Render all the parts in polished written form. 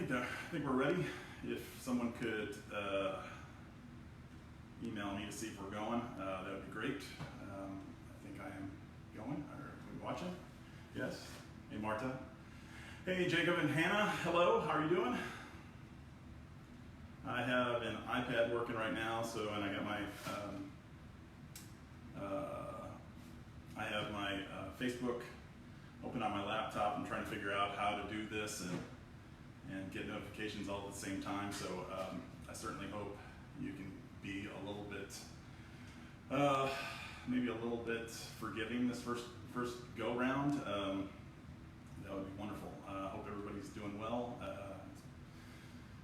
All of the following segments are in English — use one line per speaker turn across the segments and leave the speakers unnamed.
I think we're ready. If someone could email me to see if we're going, that would be great. I think I am going. Are we watching? Yes. Hey, Marta. Hey, Jacob and Hannah. Hello. How are you doing? I have an iPad working right now, and I got my I have my Facebook open on my laptop. I'm trying to figure out how to do this and get notifications all at the same time. So I certainly hope you can be a little bit, maybe a little bit forgiving this first go round. That would be wonderful. I hope everybody's doing well. It's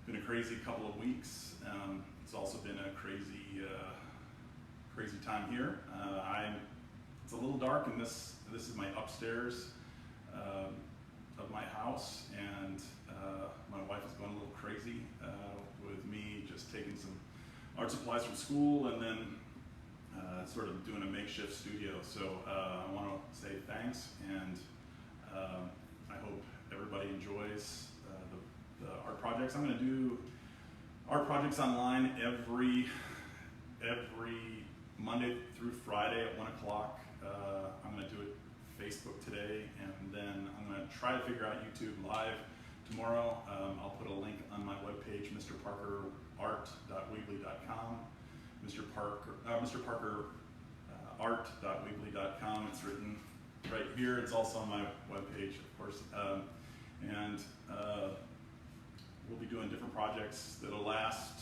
been a crazy couple of weeks. It's also been a crazy time here. It's a little dark, and this is my upstairs of my house, and my wife is going a little crazy with me just taking some art supplies from school and then sort of doing a makeshift studio. So I want to say thanks, and I hope everybody enjoys the art projects. I'm going to do art projects online every Monday through Friday at 1 o'clock. I'm going to do it Facebook today, and then I'm going to try to figure out YouTube Live tomorrow. I'll put a link on my webpage, mrparkerart.weebly.com. mrparkerart.weebly.com. It's written right here. It's also on my webpage, of course. And we'll be doing different projects that'll last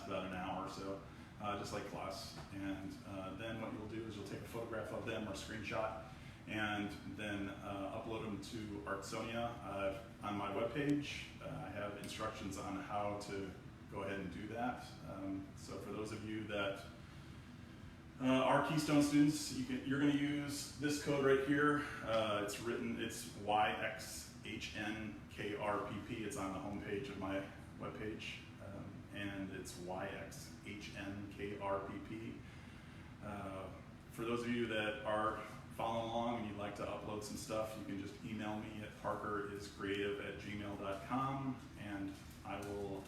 about an hour or so, just like class. And then what you'll do is you'll take a photograph of them or a screenshot, and then upload them to Artsonia on my webpage. I have instructions on how to go ahead and do that. So for those of you that are Keystone students, you're going to use this code right here. It's yxhnkrpp. It's on the home page of my webpage, and it's yxhnkrpp. For those of you that are following along and you'd like to upload some stuff, you can just email me at parkeriscreative@gmail.com, and I will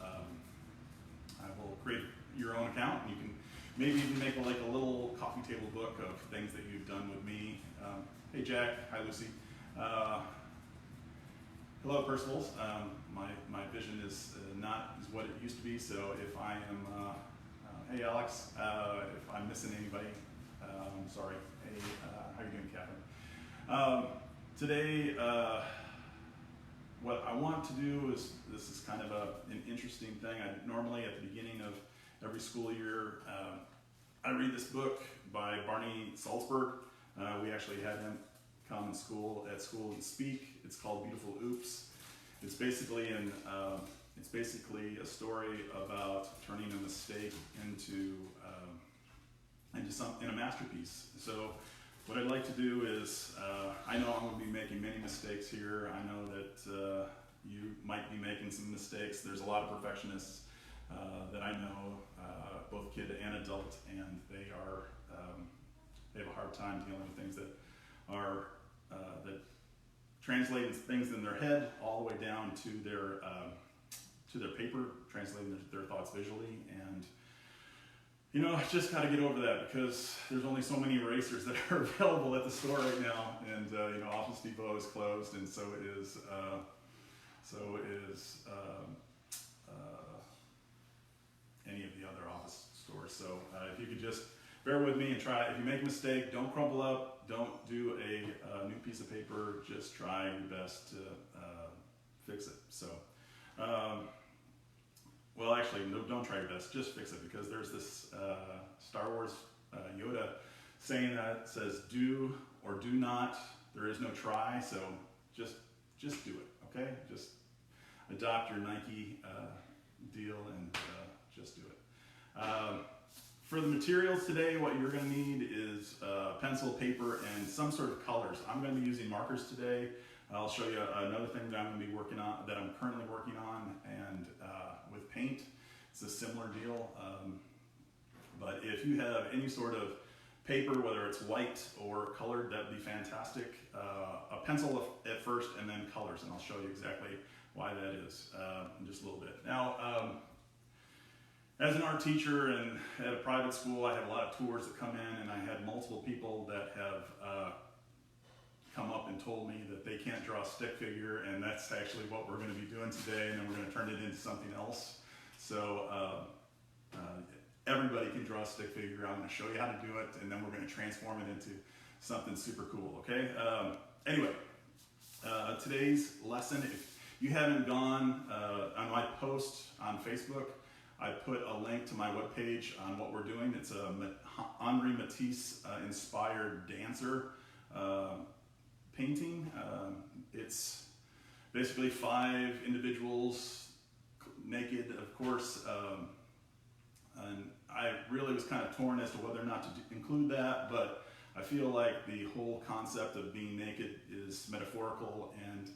create your own account. And you can maybe even make a little coffee table book of things that you've done with me. Hey Jack, hi Lucy. Hello Percivals. My vision is not what it used to be, so if I am, hey Alex, if I'm missing anybody, I'm sorry. Hey, how are you doing, Catherine? Today, what I want to do is, this is kind of an interesting thing. Normally at the beginning of every school year, I read this book by Barney Salzberg. We actually had him come at school and speak. It's called Beautiful Oops. It's basically a story about turning a mistake into a masterpiece. So what I'd like to do is, I know I'm going to be making many mistakes here. I know that you might be making some mistakes. There's a lot of perfectionists that I know, both kid and adult, and they have a hard time dealing with things that translate things in their head all the way down to their paper, translating their thoughts visually. And just got to get over that, because there's only so many erasers that are available at the store right now, and Office Depot is closed, and so is any of the other office stores. So if you could just bear with me and try. If you make a mistake, don't crumple up, don't do a new piece of paper, just try your best to fix it. So, well, actually, no, don't try your best, just fix it, because there's this Star Wars Yoda saying that says, do or do not, there is no try, so just do it, okay? Just adopt your Nike deal and just do it. For the materials today, what you're going to need is pencil, paper, and some sort of colors. I'm going to be using markers today. I'll show you another thing that I'm going to be working on, that I'm currently working on, and with paint, it's a similar deal. But if you have any sort of paper, whether it's white or colored, that'd be fantastic. A pencil at first, and then colors, and I'll show you exactly why that is in just a little bit. Now, as an art teacher and at a private school, I have a lot of tours that come in, and I had multiple people that have come up and told me that they can't draw a stick figure, and that's actually what we're going to be doing today, and then we're going to turn it into something else. So everybody can draw a stick figure. I'm going to show you how to do it, and then we're going to transform it into something super cool, okay? Anyway, today's lesson, if you haven't gone on my post on Facebook, I put a link to my webpage on what we're doing. It's a Henri Matisse inspired dancer painting. It's basically 5 individuals naked, of course, and I really was kind of torn as to whether or not to include that, but I feel like the whole concept of being naked is metaphorical and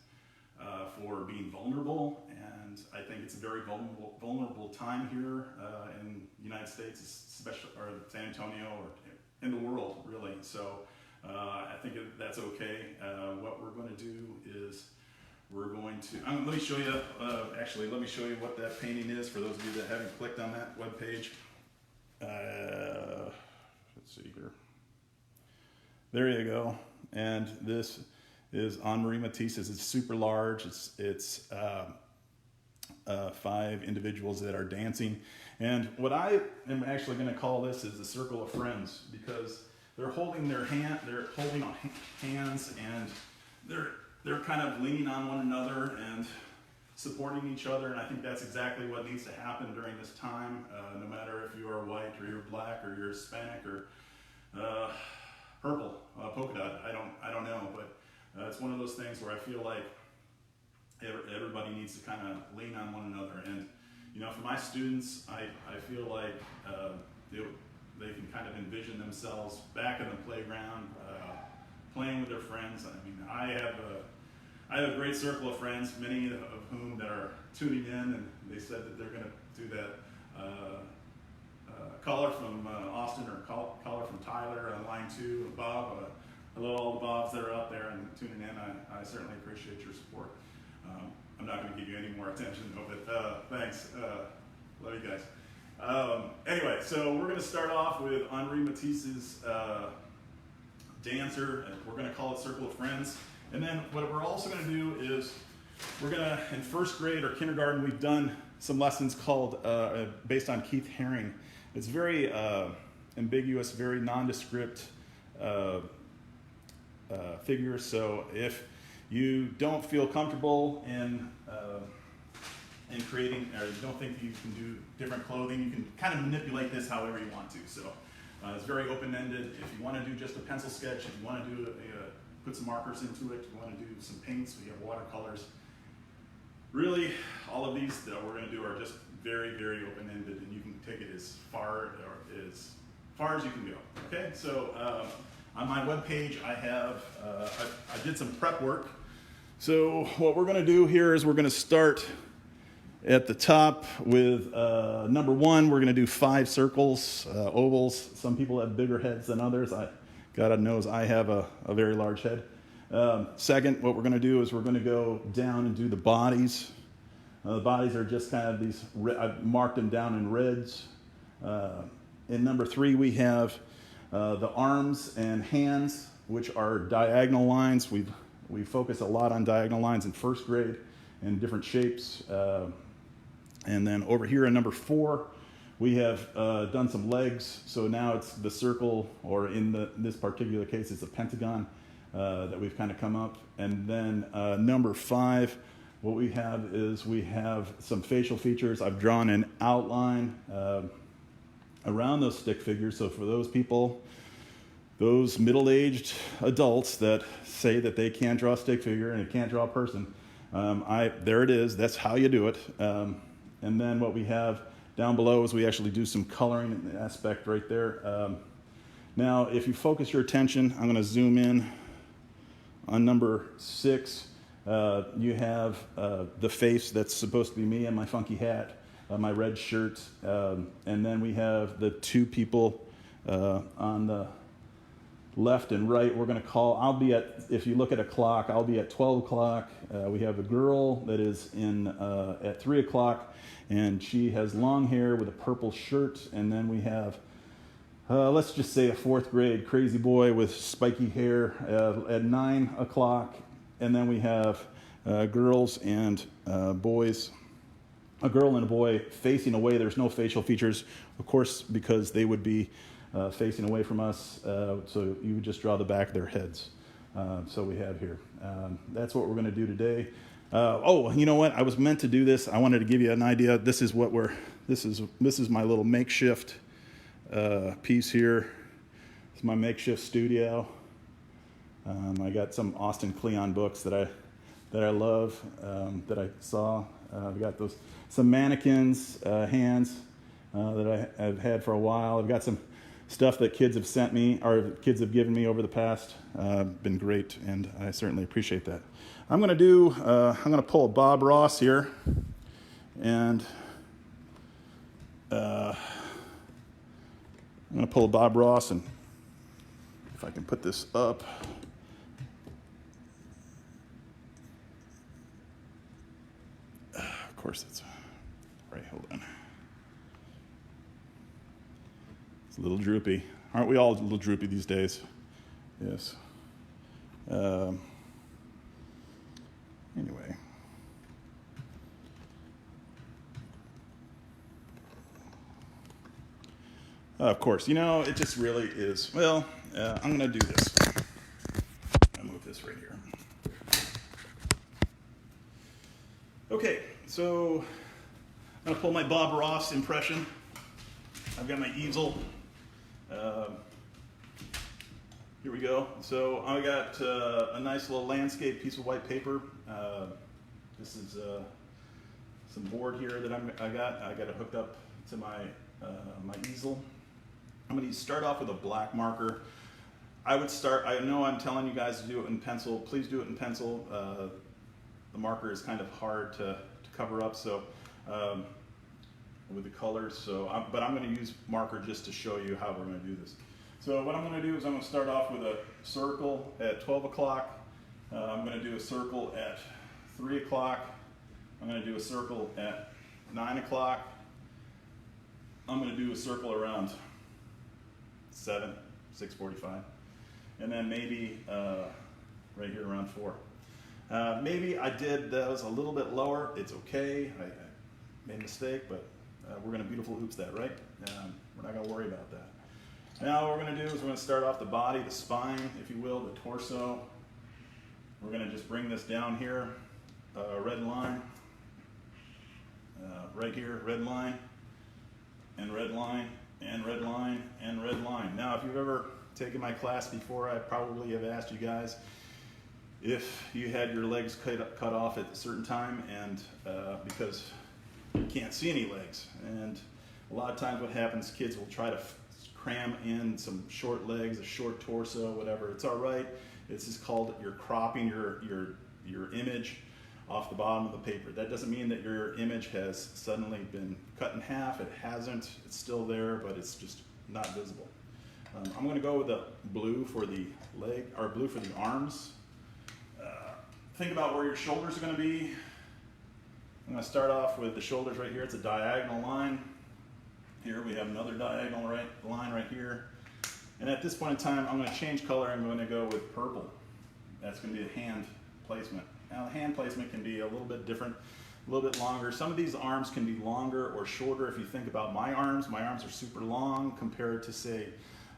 for being vulnerable, and I think it's a very vulnerable time here in the United States, especially, or San Antonio, or in the world, really. So I think that's okay. What we're going to do is we're going to, let me show you, actually, let me show you what that painting is for those of you that haven't clicked on that webpage. Let's see here. There you go. And this is Henri Matisse. It's super large. It's 5 individuals that are dancing. And what I am actually going to call this is the circle of friends, because they're holding their hand, they're holding on hands, and they're kind of leaning on one another and supporting each other, and I think that's exactly what needs to happen during this time, no matter if you are white or you're black or you're Hispanic or purple, polka dot, I don't know, but it's one of those things where I feel like everybody needs to kind of lean on one another. And you know, for my students, I feel like they can kind of envision themselves back in the playground, playing with their friends. I mean, I have a great circle of friends, many of whom that are tuning in, and they said that they're going to do that caller from Austin, or caller from Tyler on line 2, Bob. Hello, all the Bobs that are out there and tuning in. I certainly appreciate your support. I'm not going to give you any more attention, but thanks. Love you guys. Anyway, so we're going to start off with Henri Matisse's dancer, and we're going to call it Circle of Friends. And then what we're also going to do is we're going to, in first grade or kindergarten, we've done some lessons called, based on Keith Haring. It's very ambiguous, very nondescript figure. So if you don't feel comfortable in creating, or you don't think you can do different clothing, you can kind of manipulate this however you want to. So it's very open-ended. If you want to do just a pencil sketch, if you want to do put some markers into it, you want to do some paints, we have watercolors. Really, all of these that we're going to do are just very, very open-ended, and you can take it as far as you can go. Okay, so on my webpage, I have I did some prep work. So what we're going to do here is we're going to start at the top with number 1. We're going to do 5 circles, ovals. Some people have bigger heads than others. God knows I have a very large head. Second, what we're going to do is we're going to go down and do the bodies. The bodies are just kind of these, I've marked them down in reds. In number 3, we have the arms and hands, which are diagonal lines. We focus a lot on diagonal lines in first grade in different shapes. And then over here in number 4, we have done some legs. So now it's the circle, or in this particular case, it's a pentagon that we've kind of come up. And then number 5, what we have is we have some facial features. I've drawn an outline around those stick figures. So for those people, those middle-aged adults that say that they can't draw a stick figure and they can't draw a person, there it is. That's how you do it. And then what we have down below is we actually do some coloring aspect right there. Now, if you focus your attention, I'm going to zoom in on number 6. You have the face that's supposed to be me and my funky hat, my red shirt, and then we have the 2 people on left and right. We're going to call. I'll be at, if you look at a clock, I'll be at 12 o'clock. We have a girl that is in at 3 o'clock, and she has long hair with a purple shirt. And then we have, let's just say, a 4th grade crazy boy with spiky hair at 9 o'clock. And then we have girls and boys. A girl and a boy facing away. There's no facial features, of course, because they would be facing away from us. So you would just draw the back of their heads. So we have here. That's what we're going to do today. Oh, you know what? I was meant to do this. I wanted to give you an idea. This is what this is my little makeshift piece here. It's my makeshift studio. I got some Austin Kleon books that I love, that I saw. I've got some mannequins, hands that I've had for a while. I've got some stuff that kids have sent me, or kids have given me over the past. Been great, and I certainly appreciate that. I'm going to pull a Bob Ross here, and I'm going to pull a Bob Ross, and if I can put this up. Of course, it's right. Hold on. It's a little droopy. Aren't we all a little droopy these days? Yes. Anyway. Of course, it just really is. Well, I'm going to do this. I'll move this right here. Okay, so I'm going to pull my Bob Ross impression. I've got my easel. Here we go. So I got a nice little landscape piece of white paper. This is some board here that I got it hooked up to my easel. I'm going to start off with a black marker. I know I'm telling you guys to do it in pencil. Please do it in pencil. The marker is kind of hard to cover up, so with the colors. But I'm going to use marker just to show you how we're going to do this. So what I'm going to do is I'm going to start off with a circle at 12 o'clock. I'm going to do a circle at 3 o'clock. I'm going to do a circle at 9 o'clock. I'm going to do a circle around 6:45, and then maybe right here around 4. Maybe I did those a little bit lower. It's okay. I made a mistake, but we're going to beautiful hoops that, right? We're not going to worry about that. Now what we're going to do is we're going to start off the body, the spine, if you will, the torso. We're going to just bring this down here, red line, right here, red line, and red line, and red line, and red line. Now if you've ever taken my class before, I probably have asked you guys if you had your legs cut off at a certain time, and because you can't see any legs. And a lot of times what happens, kids will try to cram in some short legs, a short torso, whatever. It's all right. This is called, you're cropping your image off the bottom of the paper. That doesn't mean that your image has suddenly been cut in half. It hasn't. It's still there, but it's just not visible. I'm going to go with the blue for the leg, or blue for the arms. Think about where your shoulders are going to be. I'm going to start off with the shoulders right here. It's a diagonal line. Here we have another diagonal line right here. And at this point in time, I'm going to change color. I'm going to go with purple. That's going to be a hand placement. Now, the hand placement can be a little bit different, a little bit longer. Some of these arms can be longer or shorter. If you think about my arms are super long compared to, say,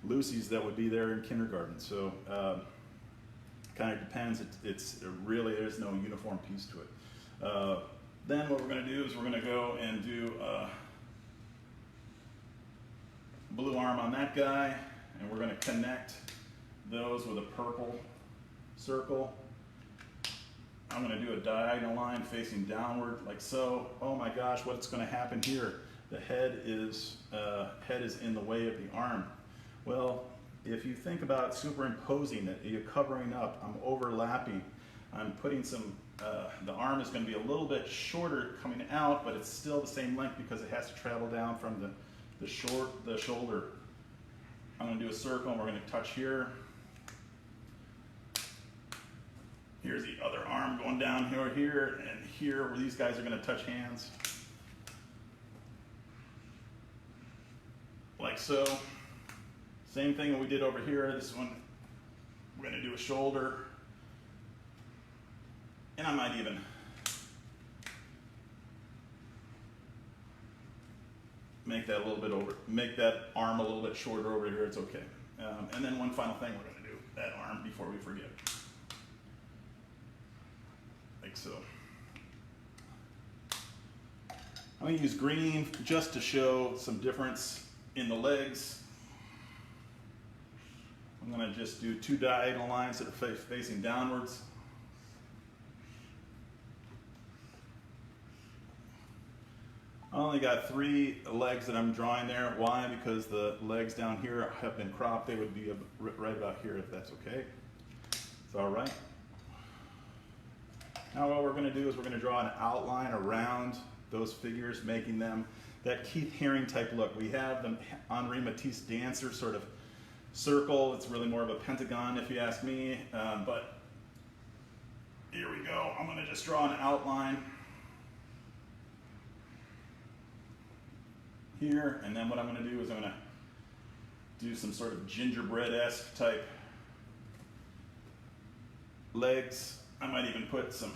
Lucy's that would be there in kindergarten. So kind of depends. Really, there's no uniform piece to it. Then what we're going to do is we're going to go and do blue arm on that guy, and we're going to connect those with a purple circle. I'm going to do a diagonal line facing downward like so. Oh my gosh, what's going to happen here? The head is in the way of the arm. Well, if you think about superimposing it, you're covering up, I'm overlapping, I'm putting some, the arm is going to be a little bit shorter coming out, but it's still the same length because it has to travel down from the shoulder. I'm going to do a circle, and we're going to touch here, Here's the other arm going down here and here where these guys are going to touch hands. Like so. Same thing that we did over here. This one, we're going to do a shoulder. And I might even make that a little bit over, make that arm a little bit shorter over here. It's okay. And then one final thing we're going to do, that arm before we forget. Like so. I'm going to use green just to show some difference in the legs. I'm going to just do 2 diagonal lines that are facing downwards. I only got 3 legs that I'm drawing there. Why? Because the legs down here have been cropped. They would be right about here if that's okay. It's all right. Now what we're going to do is we're going to draw an outline around those figures, making them that Keith Haring type look. We have the Henri Matisse dancer sort of circle. It's really more of a pentagon if you ask me, but here we go. I'm going to just draw an outline here, and then what I'm going to do is I'm going to do some sort of gingerbread-esque type legs. I might even put some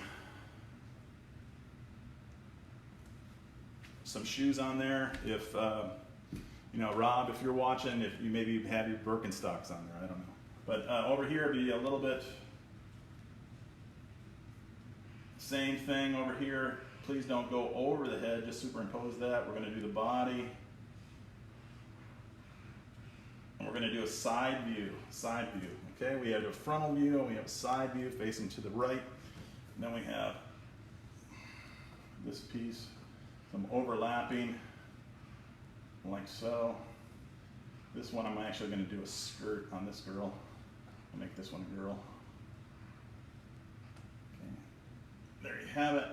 shoes on there. If you know, Rob, if you're watching, if you maybe have your Birkenstocks on there, I don't know. But over here be a little bit same thing over here. Please don't go over the head, just superimpose that. We're going to do the body. And we're going to do a side view, okay? We have a frontal view and we have a side view facing to the right. And then we have this piece, some overlapping, like so. This one I'm actually going to do a skirt on this girl. I'll make this one a girl. Okay. There you have it.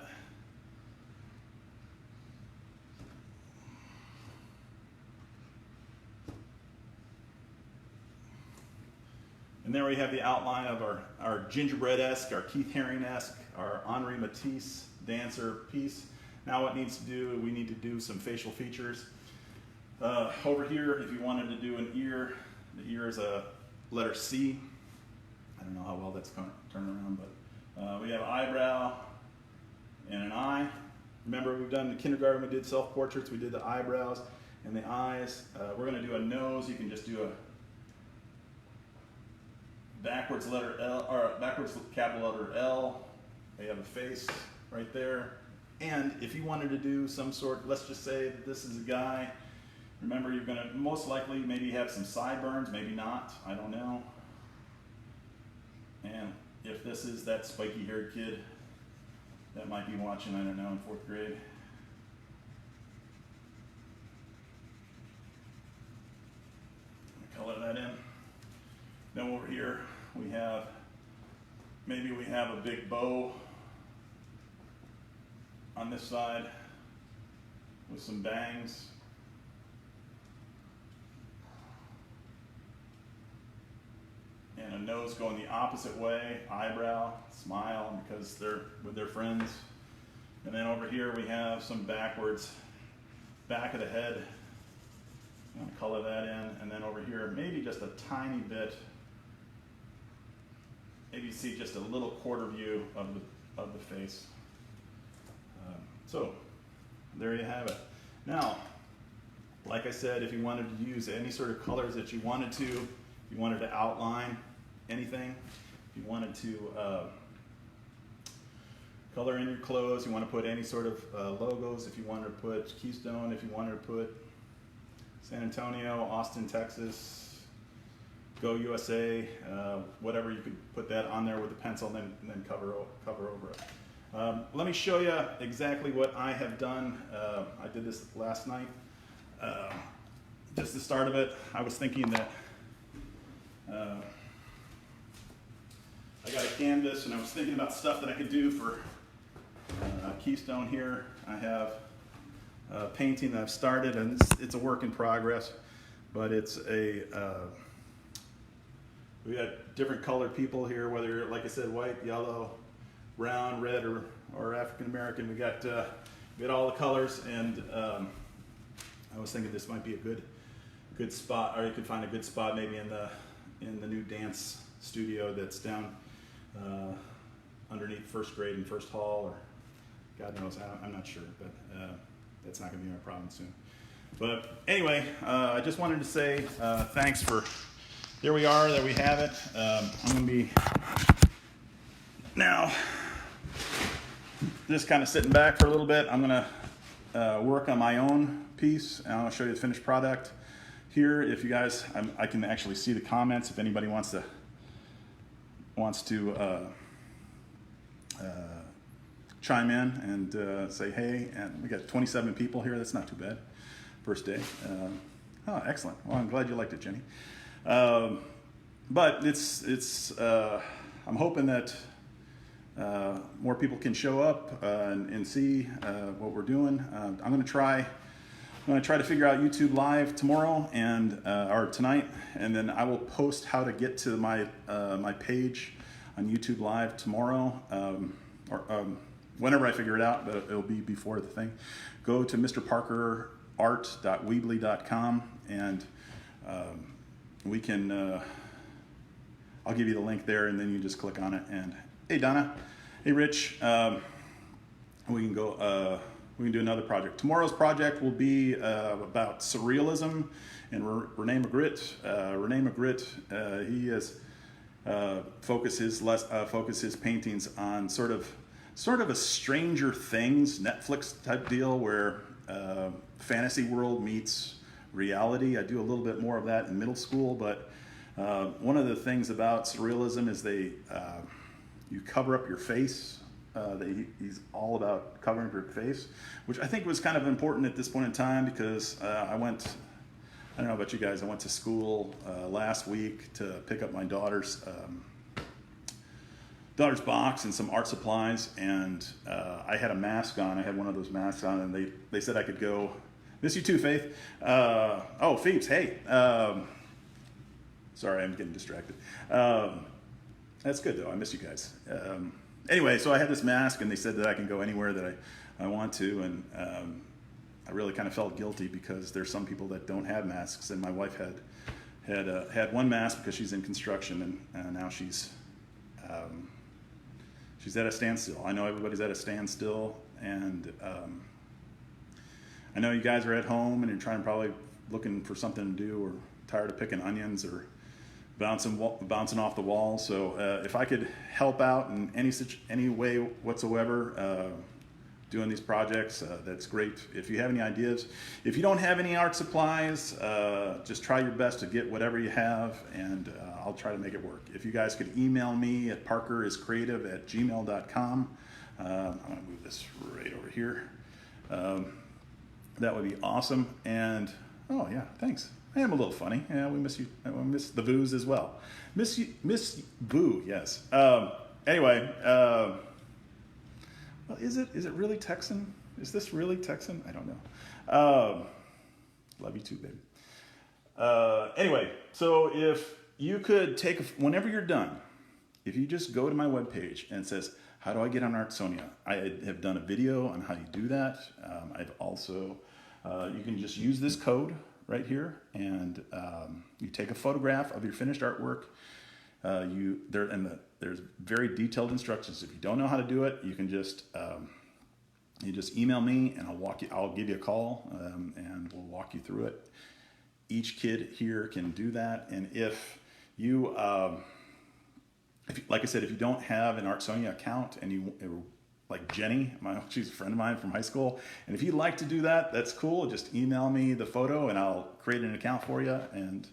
And there we have the outline of our gingerbread-esque, our Keith Haring-esque, our Henri Matisse dancer piece. Now what needs to do, we need to do some facial features. Over here, if you wanted to do an ear, the ear is a letter C. I don't know how well that's going to turn around, but we have an eyebrow and an eye. Remember, we've done in the kindergarten, we did self-portraits, we did the eyebrows and the eyes. We're going to do a nose. You can just do a backwards letter L, or backwards capital letter L. They have a face right there. And if you wanted to do some sort, let's just say that this is a guy. Remember, you're going to most likely maybe have some sideburns, maybe not, I don't know. And if this is that spiky-haired kid that might be watching, I don't know, in 4th grade. Color that in. Then over here we have, maybe we have a big bow on this side with some bangs. And a nose going the opposite way, eyebrow, smile because they're with their friends. And then over here we have some backwards, back of the head. I'm going to color that in. And then over here, maybe just a tiny bit. Maybe you see just a little quarter view of the face. So there you have it. Now, like I said, if you wanted to use any sort of colors that you wanted to, if you wanted to outline anything, if you wanted to color in your clothes, you want to put any sort of logos, if you wanted to put Keystone, if you wanted to put San Antonio, Austin, Texas, Go USA, whatever, you could put that on there with a pencil and then cover over it. Let me show you exactly what I have done. I did this last night. Just the start of it, I was thinking that I got a canvas and I was thinking about stuff that I could do for Keystone here. I have a painting that I've started, and it's a work in progress, but it's a we got different colored people here, whether, like I said, white, yellow, brown, red, or African American. We got all the colors, and I was thinking this might be a good spot, or you could find a good spot maybe in the new dance studio that's down underneath first grade and first hall, or God knows, I'm not sure, but that's not going to be my problem soon. But anyway, I just wanted to say thanks for, here we are, there we have it. I'm going to be now just kind of sitting back for a little bit. I'm going to work on my own piece, and I'll show you the finished product here. If you guys, I can actually see the comments if anybody wants to chime in and say hey. And we got 27 people here. That's not too bad. First day. Oh, excellent. Well, I'm glad you liked it, Jenny. But I'm hoping that more people can show up and see what we're doing. I'm going to try to figure out YouTube Live tomorrow or tonight, and then I will post how to get to my page on YouTube Live tomorrow, or whenever I figure it out, but it'll be before the thing. Go to mrparkerart.weebly.com, and we can. I'll give you the link there, and then you just click on it. And hey, Donna, hey, Rich, we can go. We can do another project. Tomorrow's project will be about surrealism and Rene Magritte. Rene Magritte, he has focused his paintings on sort of a Stranger Things Netflix type deal where fantasy world meets reality. I do a little bit more of that in middle school, but one of the things about surrealism is you cover up your face. He's all about covering your face, which I think was kind of important at this point in time because I don't know about you guys, I went to school last week to pick up my daughter's box and some art supplies, and I had a mask on. I had one of those masks on, and they said I could go. Miss you too, Faith. Oh, Phoebes, hey. Sorry, I'm getting distracted. That's good, though. I miss you guys. Anyway, so I had this mask, and they said that I can go anywhere that I want to, and I really kind of felt guilty because there's some people that don't have masks, and my wife had one mask because she's in construction, and now she's at a standstill. I know everybody's at a standstill, and I know you guys are at home and you're probably looking for something to do, or tired of picking onions or bouncing off the wall. So if I could help out in any way whatsoever doing these projects, that's great. If you have any ideas, if you don't have any art supplies, just try your best to get whatever you have, and I'll try to make it work. If you guys could email me at parkeriscreative@gmail.com. I'm going to move this right over here. That would be awesome. And oh yeah, thanks. I am a little funny. Yeah, we miss you. We miss the Boos as well. Miss Boo, yes. Anyway, well, is it really Texan? Is this really Texan? I don't know. Love you too, baby. Anyway, so if you could whenever you're done, if you just go to my webpage and it says, how do I get on Artsonia? I have done a video on how you do that. I've also, you can just use this code right here, and you take a photograph of your finished artwork. There's very detailed instructions. If you don't know how to do it, you can just email me, and I'll give you a call, and we'll walk you through it. Each kid here can do that, and if you, like I said, if you don't have an Artsonia account, and you like Jenny, she's a friend of mine from high school, and if you'd like to do that, that's cool. Just email me the photo, and I'll create an account for you. And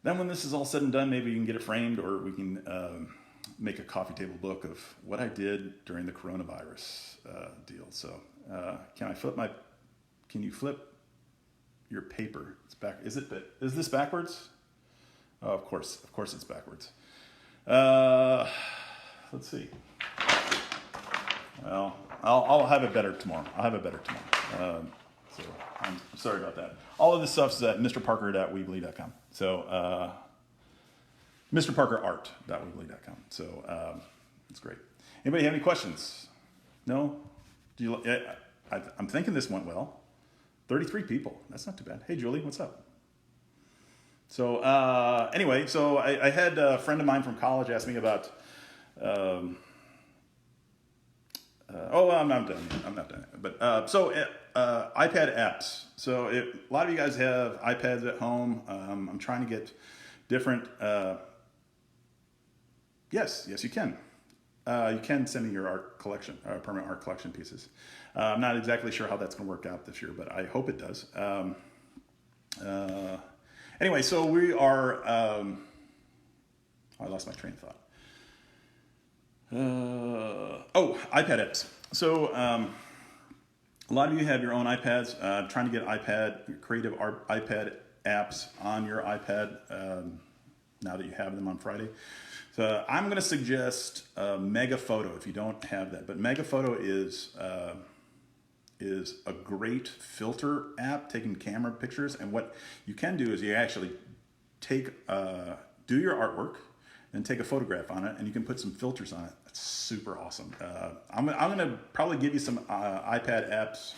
then when this is all said and done, maybe you can get it framed, or we can make a coffee table book of what I did during the coronavirus deal. So can you flip your paper? It's back. Is this backwards? Oh, of course it's backwards. Let's see. Well, I'll have it better tomorrow. So I'm sorry about that. All of this stuff's at mrparker.weebly.com. So mrparkerart.weebly.com. So it's great. Anybody have any questions? No? Do you, I'm thinking this went well. 33 people. That's not too bad. Hey, Julie, what's up? So anyway, so I had a friend of mine from college ask me about, I'm not done yet. I'm not done yet. But iPad apps. So a lot of you guys have iPads at home. I'm trying to get different, yes, you can. You can send me your art collection, permanent art collection pieces. I'm not exactly sure how that's going to work out this year, but I hope it does. Anyway, so we are, I lost my train of thought. iPad apps. So a lot of you have your own iPads. Trying to get creative art iPad apps on your iPad now that you have them on Friday. So I'm going to suggest Mega Photo if you don't have that. But Mega Photo is a great filter app taking camera pictures. And what you can do is you actually do your artwork and take a photograph on it, and you can put some filters on it. That's super awesome. I'm going to probably give you some iPad apps.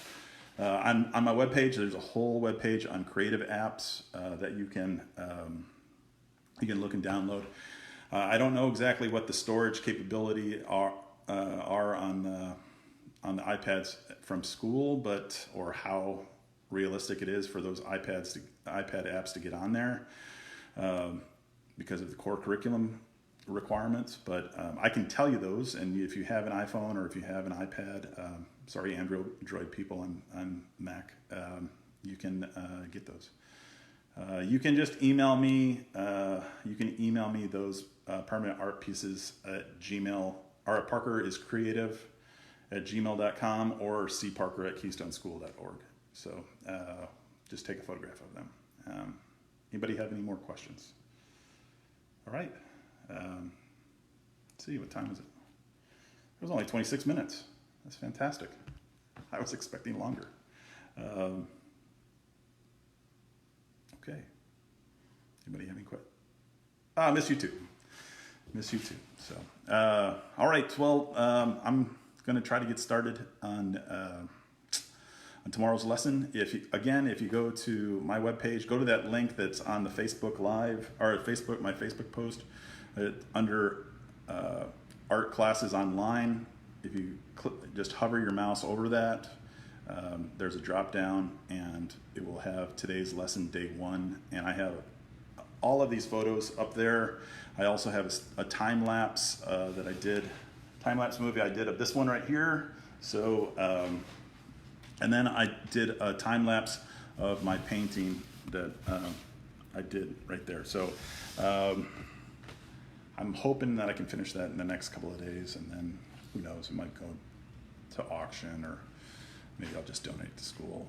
On my webpage, there's a whole webpage on creative apps that you can look and download. I don't know exactly what the storage capability are on the iPads from school, or how realistic it is for those iPad apps to get on there because of the core curriculum requirements. But I can tell you those, and if you have an iPhone or if you have an iPad, sorry, Android people on Mac, you can get those. You can just email me. You can email me those permanent art pieces at Gmail. artparkeriscreative@gmail.com or cparker@keystoneschool.org. So just take a photograph of them. Anybody have any more questions? All right. Let's see, what time is it? It was only 26 minutes. That's fantastic. I was expecting longer. Okay. Anybody have any questions? Miss you too. So, all right. Well, I'm going to try to get started on tomorrow's lesson. If you go to my webpage, go to that link that's on the Facebook Live or my Facebook post under art classes online. If you just hover your mouse over that, there's a drop down, and it will have today's lesson, day 1, and I have all of these photos up there. I also have a time lapse that I did, movie I did of this one right here. So, and then I did a time lapse of my painting that I did right there. So I'm hoping that I can finish that in the next couple of days, and then who knows, it might go to auction, or maybe I'll just donate to school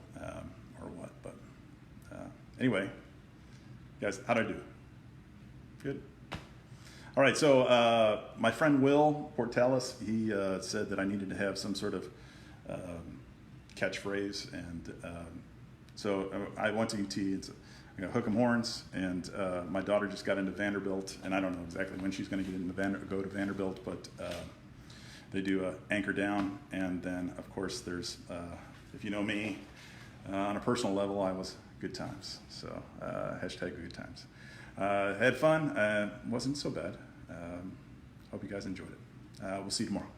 or what. But anyway, guys, how'd I do? Good. All right, so my friend Will Portalis, he said that I needed to have some sort of catchphrase, and so I went to UT and said, I'm gonna hook 'em horns, and my daughter just got into Vanderbilt, and I don't know exactly when she's gonna go to Vanderbilt, but they do anchor down, and then of course there's, if you know me, on a personal level, I was good times. So hashtag good times. Had fun. Wasn't so bad. Hope you guys enjoyed it. We'll see you tomorrow.